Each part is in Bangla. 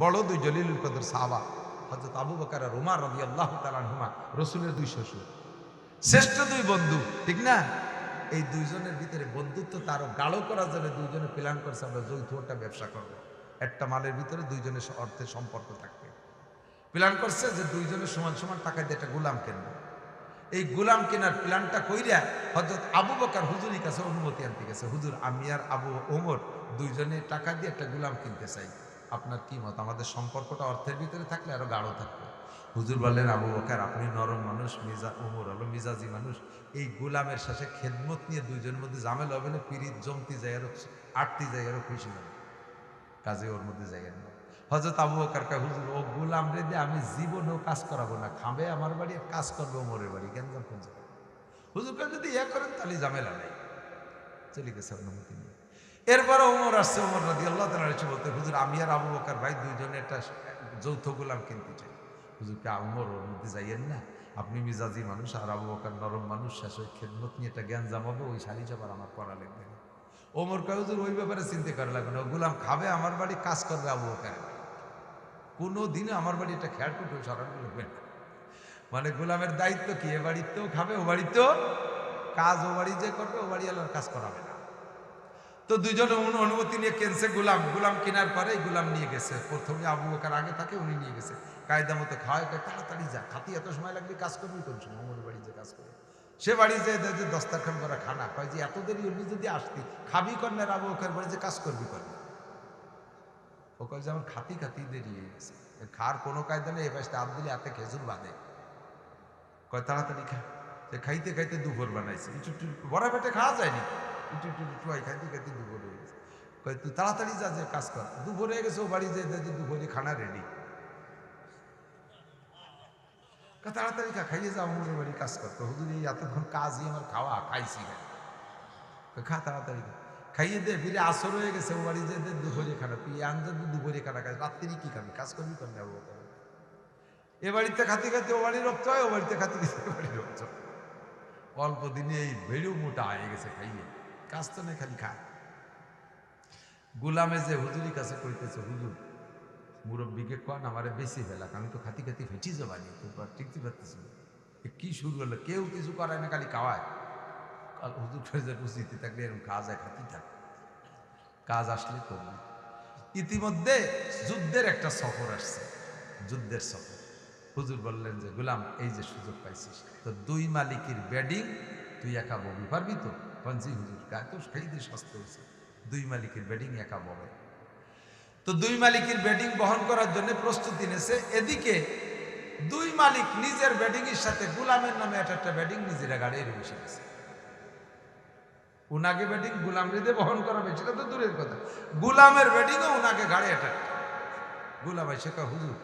বড় দুই জলিলুল কদর সাহাবা হযরত আবু বকর আর উমর রাদিয়াল্লাহু তাআলা আনহুমা, রাসূলের দুই শ্বশুর, শ্রেষ্ঠ দুই বন্ধু, ঠিক না? এই দুইজনের ভিতরে বন্ধুত্ব তারও গাঢ় করার জন্য দুইজনে প্ল্যান করছে আমরা যৌথ একটা ব্যবসা করব। একটা মালের ভিতরে দুইজনের অর্থের সম্পর্ক থাকবে। প্ল্যান করছে যে দুইজনের সমান সমান টাকা দিয়ে একটা গোলাম কিনবো। এই গোলাম কেনার প্ল্যানটা কইরা হযরত আবু বকর হুজুরের কাছে অনুমতি আনতে গেছে। হুজুর, আমি আর আবু ওমর দুইজনে টাকা দিয়ে একটা গোলাম কিনতে চাই, আপনার কি মত? আমাদের সম্পর্কটা অর্থের ভিতরে থাকলে আরো গাঢ় থাকবে। হুজুর বললেন, আবু বকর আপনি নরম মানুষ, ওমর হলো মিজাজি মানুষ, এই গোলামের সাথে খেদমত নিয়ে দুইজনের মধ্যে ঝামেলা হবে না, পিরিত জমতি যায় আরো, আটতি যায় আরো, খুশি হবে, কাজে ওর মধ্যে যাইয়েন না। হযরত আবু বকর কয়, হুজুর ও গোলাম রে দিয়ে আমি জীবনেও কাজ করাবো না, খাবে আমার বাড়ি, কাজ করবে ওমরের বাড়ি, কেন কোন জায়গায়? হুজুর কয়, যদি ইয়া করেন তাহলে ঝামেলা নাই। চলে গেছে অনুমতি নিয়ে। এরপরে ওমর আসছে, ওমর রাদিয়াল্লাহু তাআলা এসে বলতে, হুজুর আমি আর আবু বকর ভাই দুইজনে একটা যৌথ গোলাম কিনতে চাই। হুজুর কে, ওমর ওর মধ্যে যাইয়েন না, আপনি মিজাজি মানুষ আর আবু বকর নরম মানুষ, শেষ ওই খেদমত নিয়ে একটা জ্ঞান জামাবো, ওই শাড়ি চাপার আমার করা লাগবে না। ওমর কয়, হুজুর ওই ব্যাপারে চিন্তা করা লাগবে না, গোলাম খাবে আমার বাড়ি, কাজ করবে আবু বকরের বাড়ি, কোনো দিনে আমার বাড়ি এটা খেয়াল টুকু সরানো লাগবে না। মানে গোলামের দায়িত্ব কি, এ বাড়িতেও খাবে, ও বাড়িতেও কাজ, ও বাড়ি যে করবে ও বাড়ি আল্লাহর কাজ করাবে না। তো দুইজন অনুমতি নিয়ে কিনছে গোলাম। গোলাম কেনার পরে গোলাম নিয়ে গেছে, প্রথমে আবু বকর আগে থাকে, উনি নিয়ে গেছে, কায়দা মতো খাওয়ায়, তাড়াতাড়ি যা, খাতি এত সময় লাগবে, কাজ করবি কোন সময়, ওমর বাড়ি যে কাজ করে। সে বাড়ি যে দস্তারখান করা খানা, কয় যে এত দেরি হলি যদি আসতি, খাবি কন্যার আবু বকর বাড়ি যে কাজ করবি কন্যা। ও কয় যে আমার খাতি খাতি দেরি হয়ে গেছে, খার কোনো কায়দা নেই, এ পাশে হাত দিলে হাতে খেজুর বাঁধে। কয় তাড়াতাড়ি খা। সে খাইতে খাইতে দুপুর বানাইছে, একটু একটু বড় পেটে খাওয়া যায়নি, একটু একটু টুয়াই খাইতে খাইতে দুপুর হয়ে গেছে। কয় তুই তাড়াতাড়ি যা, যে কাজ কর, দুপুর হয়ে গেছে, ও বাড়ি যে দুপুরে খানা রেডি। তাড়াতাড়ি খা, খাইয়ে যা, আমার বাড়ি কাজ কর। হুজুর এই এতক্ষণ কাজই আমার খাওয়া, খাইছি খা, তাড়াতাড়ি খা, খাইয়ে দে, ফিরে আসর হয়ে গেছে, ও বাড়ি যে দুপুরে খানা, তুই আনতে দুপুরে খানা খাই, রাত্রি কি খাবি, কাজ করবি কর না। এ বাড়িতে খাতে খাতে ও বাড়ি রক্ত হয়, ও বাড়িতে খাতে খাতে ও বাড়ি রক্ত হয়। অল্প দিনে এই বেড়েও মোটা হয়ে গেছে খাইয়ে, কাজ তো নেই, খালি খায়। গোলামে যে হুজুরের কাছে কইতেছে, হুজুর মুরব্বীকে কন আমারে বেশি ফেলাক, আমি তো খাতি খাতি ফেঁচি যাবানি, তো টিকতে পারতেছি না। কি শুরু হলো, কেউ কিছু করায় না, খালি খাওয়ায়। কাল হুজুর ফেজের বুঝিতে থাকলে এরকম কাজ হয়, খাতি থাক, কাজ আসলে করবে। ইতিমধ্যে যুদ্ধের একটা সফর আসছে, যুদ্ধের সফর। হুজুর বললেন যে, গোলাম এই যে সুযোগ পাইছিস, তো দুই মালিকের ব্যাডিং তুই একা ববি পারবি তো? জি হুজুর, গায়ে তো খাইতে সস্তা হয়েছে, দুই মালিকের ব্যাডিং একা ববে। তো দুই মালিকের ব্যাডিং বহন করার জন্য প্রস্তুতি নিয়েছে। এদিকে দুই মালিক নিজের ব্যাডিং এর সাথে গোলামের নামে একটা ব্যাডিং নিজেরা গাড়ি বসে গেছে। উনাকে ব্যাডিং গোলাম রেদে বহন করা বেশি, সেটা তো দূরের কথা, গোলামের ব্যাডিংও উনাকে গাড়ি একটা। গোলাম এসে কয়, হুজুর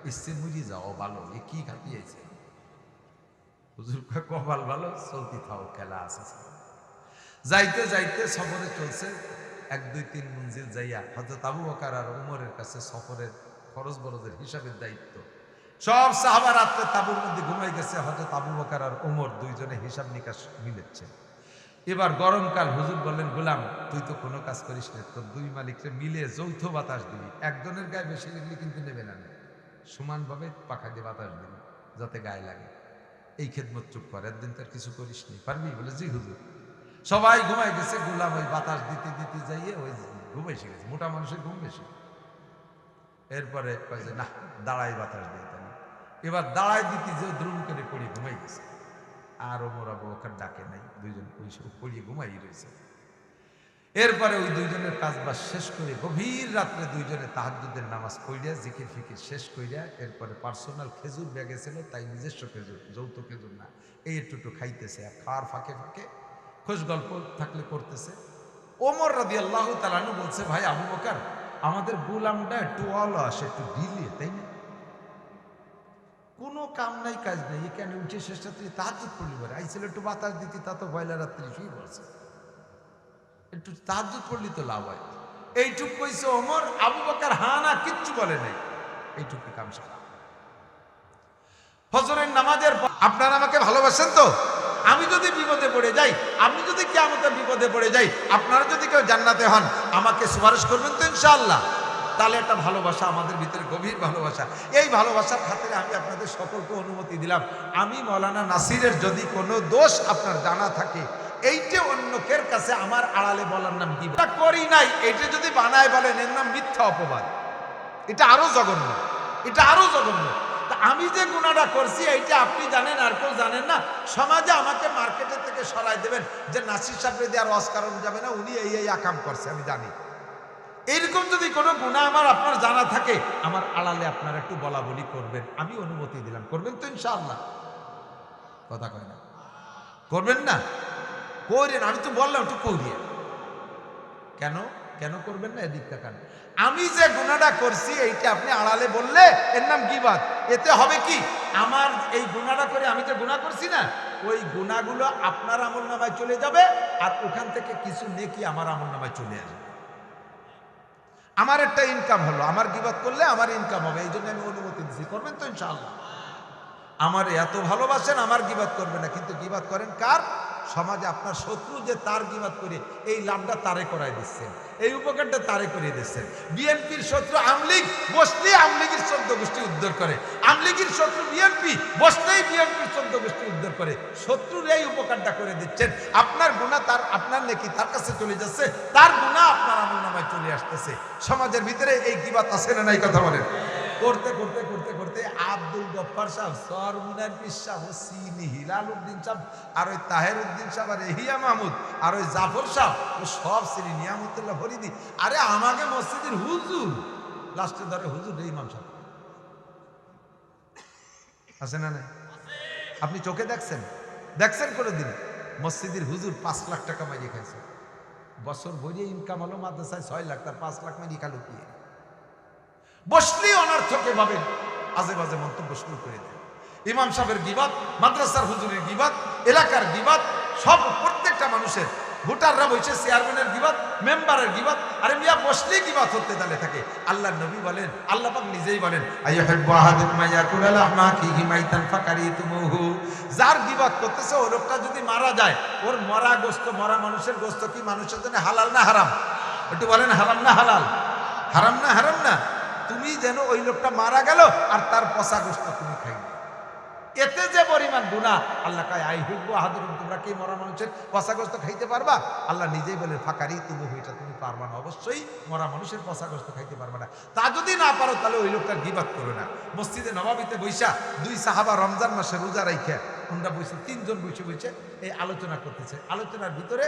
ইচ্ছে বুঝি যাও ভালো, এ কি খাতিয়েছে? হুজুর কয়, কপাল ভালো, চলতি থাও, খেলা আছে। যাইতে যাইতে সফরে চলছে, 1-2-3 মঞ্জিল যাইয়া হযরত আবু বকর আর উমরের কাছে সফরের খরচ বরজের হিসাবের দায়িত্ব। সব সাহাবা রাত্রে তাঁবুর মধ্যে ঘুমাই গেছে, হযরত আবু বকর আর উমর দুইজনে হিসাব নিকাশ মিলেছে। এবার গরমকাল, হুজুর বললেন, গোলাম তুই তো কোনো কাজ করিস না, তোর দুই মালিককে মিলে যৌথ বাতাস দিবি, একজনের গায়ে বেশি লাগলে কিন্তু নেবে না, সমানভাবে পাখা দিয়ে বাতাস দিবি যাতে গায়ে লাগে। এই খেদমত চুপ কর, একদিন তার কিছু করিস নি, পারবি? বলে জি হুজুর। সবাই ঘুমাই গেছে, গোলাম ওই বাতাস দিতে দিতে যাইয়ে ওই ঘুমাই এসে গেছে, মোটা মানুষের ঘুম বেশি। এরপরে কয় যে না, দাঁড়াই বাতাস দিয়ে তাহলে। এবার দাঁড়াই দিতে যে দ্রুম করে পড়ে ঘুমাই গেছে, আর ওমর আবু বকর ডাকে নাই, দুইজন ওই সব পড়িয়ে ঘুমাই রয়েছে। এরপরে ওই দুইজনের কাজবাজ শেষ করে গভীর রাত্রে দুইজনে তাহাজ্জুদের নামাজ পড়িয়া জিকির ফিকির শেষ করিয়া এরপরে পার্সোনাল খেজুর ব্যাগে ছিল, তাই নিজস্ব খেজুর, যৌথ খেজুর না, এই একটু খাইতেছে, আর খাওয়ার ফাঁকে ফাঁকে খোঁজ গল্প থাকলে করতেছে। ওমর রাদিয়াল্লাহু তাআলা আনহু বলছে, ভাই আবু বকর, আমাদের গোলামটা একটু অলস, একটু ঢিলে, তাই না? কোনো কাম নাই, কাজ নাই, এখানে উঠে শেষ রাত্রি তাহাজ্জুদ পড়লি, বলে আইছিল একটু বাতাস দিতি, তা তো পয়লা রাত্রি শুয়ে পড়ছে, একটু তাহাজ্জুদ পড়লি তো লাভ হয়। এইটুক কইছে ওমর, আবু বকর হানা কিচ্ছু বলে নাই, এইটুকু কাম সারা। ফজরের নামাজের পর, আপনারা আমাকে ভালোবাসেন তো? আমি যদি বিপদে পড়ে যাই, আপনি যদি কিয়ামতের বিপদে পড়ে যাই, আপনারা যদি কেউ জান্নাতে হন, আমাকে সুপারিশ করবেন তো ইনশাআল্লাহ? তাহলে একটা ভালোবাসা আমাদের ভিতরে, গভীর ভালোবাসা। এই ভালোবাসার খাতিরে আমি আপনাদের সকলকে অনুমতি দিলাম, আমি মৌলানা নাসিরের যদি কোনো দোষ আপনার জানা থাকে, এইটা অন্যকের কাছে আমার আড়ালে বলার নাম কি করি নাই, এটা যদি বানায় বলেন এর নাম মিথ্যা অপবাদ। এটা আরো জঘন্য, এটা আরো জঘন্য। তা আমি যে গুনাহটা করছি এইটা আপনি জানেন, আর কেউ জানেন না। সমাজে আমাকে মার্কেটের থেকে সরাই দেবেন যে নাসির সাহেব দিয়ে আর অস্কার যাবে না, উনি এই আকাম করছে, আমি জানি। এইরকম যদি কোনো গুনাহ আমার আপনার জানা থাকে, আমার আড়ালে আপনারা একটু বলা বলি করবেন, আমি অনুমতি দিলাম। করবেন তো ইনশাআল্লাহ? কথা কয় না, করবেন না? করেন, আমি তো বললাম একটু করিয়ে। কেন কেন করবেন না? এদিক তাকান। আমি যে গুনাহটা করছি এইটা আপনি আড়ালে বললে এর নাম গীবত। এতে হবে কি, আমার এই গুনাহটা করে আমি যে গুনাহ করছি না, ওই গুনাহগুলো আপনার আমলনামায় চলে যাবে, আর ওখান থেকে কিছু নেকি আমার আমলনামায় চলে আসবে। আমার একটা ইনকাম হলো, আমার গীবত করলে আমার ইনকাম হবে, এই জন্য আমি অনুমতি দিচ্ছি। করবেন তো ইনশাআল্লাহ? আমার এত ভালোবাসেন, আমার গীবত করবে না, কিন্তু গীবত করেন কার? সমাজে আপনার শত্রু যে তার গীবত করে এই লাভটা তারে করাই দিচ্ছেন, এই উপকারটা তারে করে দিচ্ছেন। বিএনপির শত্রু আমলীগ, বসলেই আমলীগের 14 গোষ্ঠী উদ্ধার করে। আমলীগের শত্রু বিএনপি, বসলেই বিএনপির 14 গোষ্ঠী উদ্ধার করে। শত্রুর এই উপকারটা করে দিচ্ছেন। আপনার গুনাহ তার, আপনার নেকি তার কাছে চলে যাচ্ছে, তার গুনাহ আপনার আমলনামায় চলে আসতেছে। সমাজের ভিতরে এই গীবত আছে না নাই? কথা বলেন। করতে করতে করতে করতে আব্দুল গফফার সাহেব, সরমুনার পীর সাহেব, সিনি হিলাল উদ্দিন সাহেব, আর ওই তাহের উদ্দিন সাহেব, আর এহিয়া মাহমুদ, আর ওই জাফর সাহেব, ও সব শ্রী নিয়ামতুল্লাহ ফরিদি, আরে আমাকে মসজিদের হুজুর লাস্টে ধরে হুজুর ইমাম সাহেব আছে না নাই? আপনি চোখে দেখছেন? দেখছেন কোনোদিন? মসজিদের হুজুর 5 লাখ টাকা মাইয়ে খাইছে, বছর ভরিয়ে ইনকাম হলো মাদ্রাসায় 6 লাখ, তার 5 লাখ মাইয়ে খালো কি? বসলেই অনর্থকে ভাবে আজে বাজে মন্তব্য শুরু করে দেয়। ইমাম সাহেবের গীবত, মাদ্রাসার হুজুরের গীবত, এলাকার গীবত, সব প্রত্যেকটা মানুষের, ভোটাররা বসে চেয়ারম্যানের গীবত, মেম্বারের গীবত। আরে মিয়া বসলেই গীবত হতে দালে থাকে। আল্লাহর নবী বলেন, আল্লাহ পাক নিজেই বলেন, আইয়ুহিব্বু আহাদুকুম মাইয়াকুলা লাহমা আখিহি মাইতান ফাকারিতুমুহু। যার গীবত করতেছে ওই লোকটা যদি মারা যায়, ওর মরা গোশত, মরা মানুষের গোশত কি মানুষের জন্য হালাল না হারাম? একটু বলেন, হারাম না হালাল? হারাম না হারাম না? তুমি যেন ওই লোকটা মারা গেল আর তার পচা গোশত তুমি খাইবে, এতে যে পরিমাণ গুনাহ। আল্লাহ কয় আইয়ুহিব্বু আহাদুকুম, তোমরা কি মরা মানুষের পচা গোশত খাইতে পারবা? আল্লাহ নিজেই বলেন ফাকারিতুমুহু, এটা তুমি পারবা না, অবশ্যই মরা মানুষের পচা গোশত খাইতে পারবা না। তা যদি না পারো তাহলে ওই লোকটার গীবত করো না। মসজিদে নববীতে বৈশা 2 সাহাবা রমজান মাসে রোজা রাইখা ওনরা বসে, 3 জন বসে বসে এই আলোচনা করতেছে। আলোচনার ভিতরে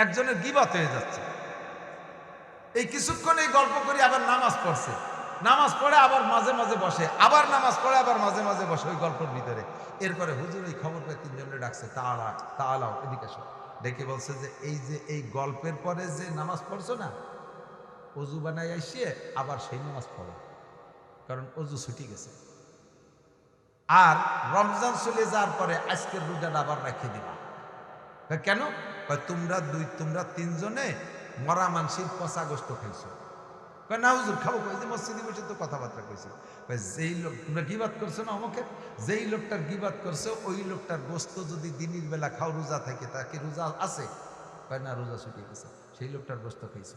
একজনের গীবত হয়ে যাচ্ছে। এই কিছুক্ষণ এই গল্প করে আবার নামাজ পড়ছে, নামাজ পড়ে আবার মাঝে মাঝে বসে, আবার নামাজ পড়ে আবার মাঝে মাঝে বসে ওই গল্পের ভিতরে। এরপরে হুজুর এই খবর পেয়ে 3 জনের ডাকছে, তাআলাও এদিকে এসো। ডেকে বলছে যে এই গল্পের পরে যে নামাজ পড়ছো না, অজু বানাই আসিয়ে আবার সেই নামাজ পড়ো, কারণ অজু ছুটি গেছে। আর রমজান চলে যাওয়ার পরে আজকের রোজাটা আবার রেখে দিবা। কেন? তোমরা 3 জনে মরা মানসির পচা গোশত খাইছো। না হুজুর খাবো, যে মসজিদে বসে তো কথাবার্তা কইছি। যেই লোক তোমরা গীবত করছো না অমুকের, যেই লোকটার গীবত করছো ওই লোকটার গোশত যদি দিনের বেলা খাও রোজা থাকে, তাকে রোজা আছে? না, রোজা ছুটিয়ে গেছে, সেই লোকটার গোশত খাইছো।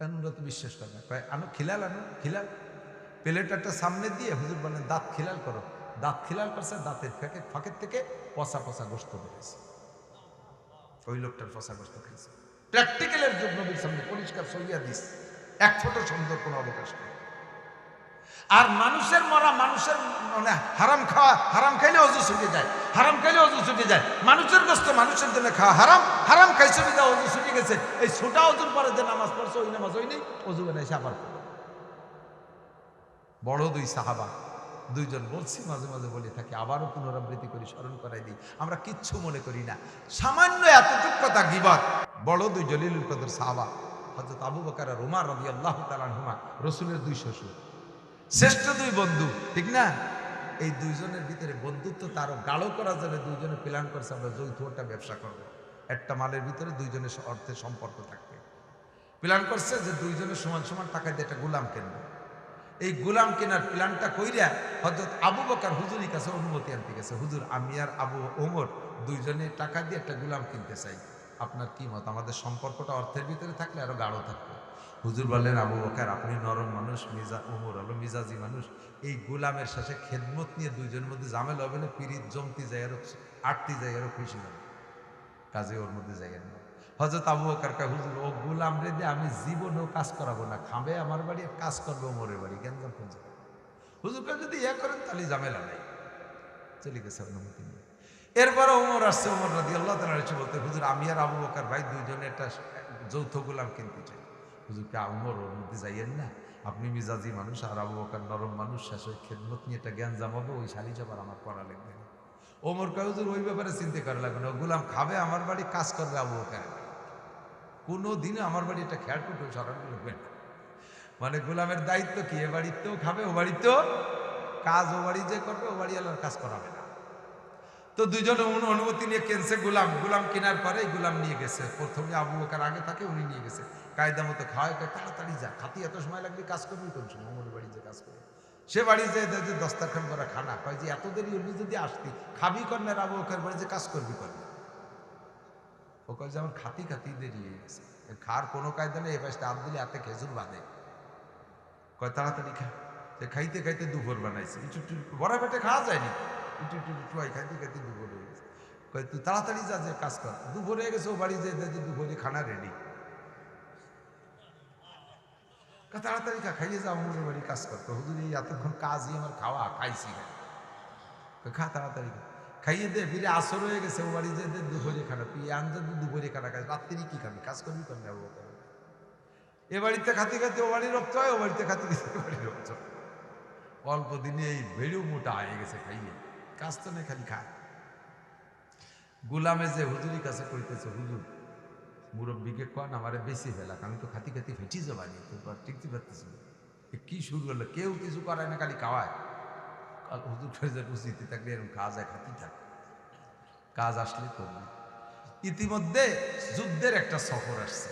ওরা তো বিশ্বাস করে না। আনো খিলাল, আনো খিলাল। প্লেটারটা সামনে দিয়ে হুজুর বলেন দাঁত খিলাল করো। দাঁত খিলাল করছে, দাঁতের ফাঁকের থেকে পচা পচা গোশত বেরিয়েছে, ওই লোকটার পচা গোশত খাইছে। প্র্যাকটিক্যালের যুগ নবীর সামনে পরিষ্কার সহিয়া দিস, এক ফোঁটা সুন্দর কোনো অবকাশ নেই। আর মানুষের মরা, মানুষের মানে হারাম খাওয়া, হারাম খাইলে অজু ছুটে যায়, হারাম খাইলে অজু ছুটে যায়। মানুষের গোশত মানুষের জন্য খাওয়া হারাম, হারাম খাইছে বিদা অজু ছুটে গেছে। এই ছোটা অজুর পরে যে নামাজ পড়ছে ওই নামাজ ওই নেই, অজু বানাইছে আবার। বড় 2 সাহাবা, 2 জন বলছি, মাঝে মাঝে বলে থাকি, আবারও পুনরাবৃত্তি করি, স্মরণ করাই দিই, আমরা কিচ্ছু মনে করি না। সামান্য এতটুক কথা গীবত। বড় 2 জলিলুল কদর সাহাবা, হযরত আবু বকর আর উমর রাদিয়াল্লাহু তাআলা আনহুমা, রাসূলের 2 শ্বশুর, শ্রেষ্ঠ 2 বন্ধু, ঠিক না? এই 2 জনের ভিতরে বন্ধুত্ব তারও গাঢ় করার জন্য 2 জনে প্ল্যান করছে আমরা যৌথ একটা ব্যবসা করব। একটা মালের ভিতরে 2 জনের অর্থের সম্পর্ক থাকবে। প্ল্যান করছে যে 2 জনের সমান সমান টাকা দিয়ে একটা গোলাম কিনবো। এই গোলাম কেনার প্ল্যানটা কইরা হযরত আবু বকর হুজুরের কাছে অনুমতি আনতে গেছে। হুজুর, আমি আর আবু ওমর 2 জনে টাকা দিয়ে একটা গোলাম কিনতে চাই, আপনার কি মত? আমাদের সম্পর্কটা অর্থের ভিতরে থাকলে আরো গাঢ় থাকবে। হুজুর বললেন, আবু বকর আপনি নরম মানুষ, ওমর হলো মিজাজি মানুষ, এই গোলামের সাথে খেদমত নিয়ে দুইজনের মধ্যে ঝামেলা হবে না, পিরিত জমতি যায় আরো, আটতি যায় আরো, খুশি হবে, কাজে ওর মধ্যে যাইয়েন না। হযরত আবু বকর কয়, হুজুর ও গোলাম রে দিয়ে আমি জীবনেও কাজ করাবো না, খাবে আমার বাড়ি, কাজ করবে ওমরের বাড়ি, গেঞ্জাম ফেঞ্জাম। হুজুর কয়, যদি ইয়া করেন তাহলে ঝামেলা নাই। চলে গেছে অনুমতি নিয়ে। এরপরে ওমর আসছে, ওমর রাদিয়াল্লাহু তাআলা এসে বলতে, হুজুর আমি আর আবু বকর ভাই দুইজনে একটা যৌথ গোলাম কিনতে চাই। হুজুরকে, ওমর ওর মধ্যে যাইয়েন না, আপনি মিজাজি মানুষ আর আবু বকর নরম মানুষ, শেষ ওই খেদমত নিয়ে একটা জ্ঞানজাম হবে, ওই শাড়ি চাপার আমার করা লাগবে না। ওমর কয়, হুজুর ওই ব্যাপারে চিন্তা করা লাগবে না, গোলাম খাবে আমার বাড়ি, কাজ করবে আবু বকরের বাড়ি, কোনো দিনে আমার বাড়ি একটা খেয়ালটুকু সরানো লাগবে না। মানে গোলামের দায়িত্ব কি, এ বাড়িতেও খাবে, ও বাড়িতেও কাজ, ও বাড়ি যে করবে, ও বাড়ি আলার কাজ করাবে না। তো দুজনে অনুমতি নিয়ে কিনছে গোলাম। গোলাম কেনার পরে গোলাম নিয়ে গেছে, প্রথমে আবু বকর আগে থাকে, উনি নিয়ে গেছে, কায়দা মতো খাওয়ায়, তাড়াতাড়ি যা, খাতি এত সময় লাগবে, কাজ করবি কোন সময়, ওমরের বাড়ি যে কাজ করে। সে বাড়ি যে দস্তারখান করা খানা, কয় যে এত দেরি হলি যদি আসতি, খাবি কন্যার, আবু বকর বাড়ি যে কাজ করবি করবি। ও কয় যে আমার খাতি খাতি দেরি হয়ে গেছে, খার কোনো কায়দা নেই, এ পাশে হাত দিলে হাতে খেজুর বাঁধে। কয় তাড়াতাড়ি খা। খাইতে খাইতে দুপুর বানাইছে, একটু বড় পেটে খাওয়া যায়নি, একটু টুয়াই খাইতে খাইতে দুপুর হয়ে গেছে। কয় তুই তাড়াতাড়ি যা, যে কাজ কর, দুপুর হয়ে গেছে, ও বাড়ি যে দুপুরে খানা রেডি, তাড়াতাড়ি খা, খাইয়ে যা, ওমরের বাড়ি কাজ করতো। হুজুর এই এতক্ষণ কাজই আমার খাওয়া, খাইছি খা, তাড়াতাড়ি খা, খাইয়ে দে, ফিরে আসর হয়ে গেছে, ও বাড়ি যে দুপুরে খানা, তুই আনজা দুপুরে খানা খাই, রাত্রি কি খাবি, কাজ করবি কর না। এ বাড়িতে খাতে খাতে ও বাড়ি রক্ত হয়, ও বাড়িতে খাতে খাতে ও বাড়ি রক্ত হয়। অল্প দিনে এই ভেড়ু মোটা হয়ে গেছে খাইয়ে, কাজ তো নেই, খালি খায়। গোলামে যে হুজুরির কাছে কইতেছে, হুজুর মুরব্বীকে কন আমারে বেশি ফেলাক, আমি তো খাতি খাতি ফেটি যাবানি, তোর টিকতে পারতেছি না। কি শুরু হলো, কেউ কিছু করায় না, খালি খাওয়ায়। হুজুর ফেরজার উচিত থাকলে এরকম কাজ হয়, খাতি থাক, কাজ আসলে করবি। ইতিমধ্যে যুদ্ধের একটা সফর আসছে,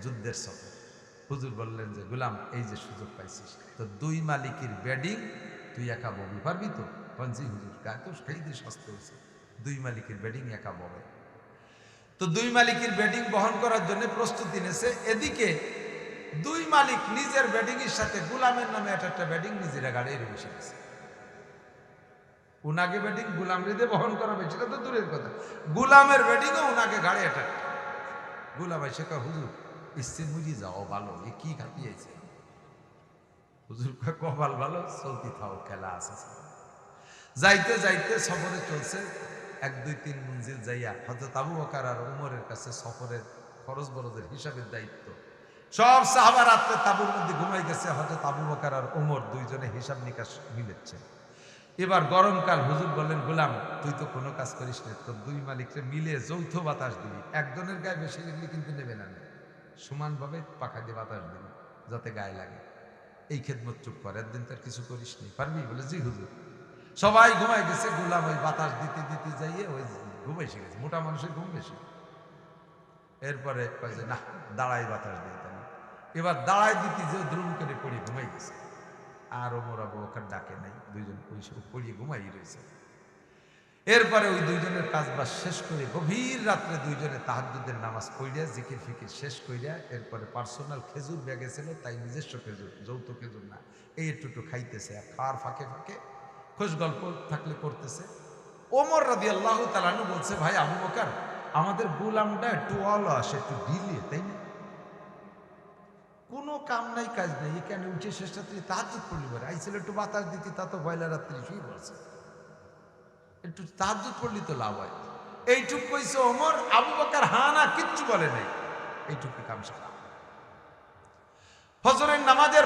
যুদ্ধের সফর। হুজুর বললেন যে, গোলাম এই যে সুযোগ পাইছিস, তো দুই মালিকের ব্যাডিং তুই একা ববি পারবি তো? পঞ্চি হুজুর, গায়ে তো খাইতে সস্তা হয়েছে, দুই মালিকের ব্যাডিং একা ববে। তো দুই মালিকের ব্যাডিং বহন করার জন্য প্রস্তুতি নিয়েছে। এদিকে দুই মালিক নিজের ব্যাডিং এর সাথে গোলামের নামে একটা ব্যাডিং নিজেরা গাড়িয়ে বসে গেছে। উনাকে ব্যাডিং গোলাম রেদে বহন করাবে সেটা তো দূরের কথা, গোলামের ব্যাডিংও উনাকে গাড়ি একটা। গোলাম এসে কয়, হুজুর ইচ্ছে বুঝি যাও, ভালো, এ কি খাপিয়েছে? হুজুর কয়, কপাল ভালো, চলতি থাও, খেলা আছে। যাইতে যাইতে সফরে চলছে, 1-2-3 মঞ্জিল যাইয়া হযরত আবু বকর আর ওমরের কাছে সফরের খরচ বরজের হিসাবের দায়িত্ব। সব সাহাবা রাত্রে তাঁবুর মধ্যে ঘুমাই গেছে, হযরত আবু বকর আর ওমর দুইজনে হিসাব নিকাশ মিলেছে। এবার গরমকাল, হুজুর বললেন, গোলাম তুই তো কোনো কাজ করিস না, তোর দুই মালিককে মিলে যৌথ বাতাস দিবি, একজনের গায়ে বেশি লাগলে কিন্তু নেবে না, সমানভাবে পাখা দিয়ে বাতাস দিবি যাতে গায়ে লাগে। এই খেদমত চুপ কর, একদিন তার কিছু করিস নি, পারবি? বলে জি হুজুর। সবাই ঘুমাই গেছে, গোলাম ওই বাতাস দিতে দিতে যাইয়ে ওই ঘুমাই এসে গেছে, মোটা মানুষের ঘুম বেশি। এরপরে কয় যে না, দাঁড়াই বাতাস দিয়ে তাহলে। এবার দাঁড়াই দিতে যে দ্রুম করে পড়ে ঘুমাই গেছে, আর ওমর আবু বকর ডাকে নাই, দুইজন পড়িয়ে ঘুমাই রয়েছে। এরপরে ওই দুইজনের কাজ বাজ শেষ করে গভীর রাত্রে দুইজনে তাহাজ্জুদের নামাজ পড়িয়া জিকির ফিকির শেষ করিয়া এরপরে পার্সোনাল খেজুর ব্যাগে ছিল, তাই নিজস্ব খেজুর, যৌথ খেজুর না, এই একটু খাইতেছে, আর খাওয়ার ফাঁকে ফাঁকে খোঁজ গল্প থাকলে করতেছে। ওমর রাদিয়াল্লাহু তাআলা আনহু বলছে, ভাই আবু বকর, আমাদের গোলামটা একটু অলস, একটু ঢিলে, তাই না? কোনো কাম নাই, কাজ নাই, এখানে উঠে শেষ রাত্রি তাহাজ্জুদ পড়লি, বলে আইছিল একটু বাতাস দিতে, তা তো পয়লা রাত্রি শুয়ে বলছে, একটু তাহাজ্জুদ পড়লি তো লাভ হয়। এইটুক কইছে ওমর, আবু বকর হা না কিচ্ছু বলে নাই, এইটুকু কাম সারা। ফজরের নামাজের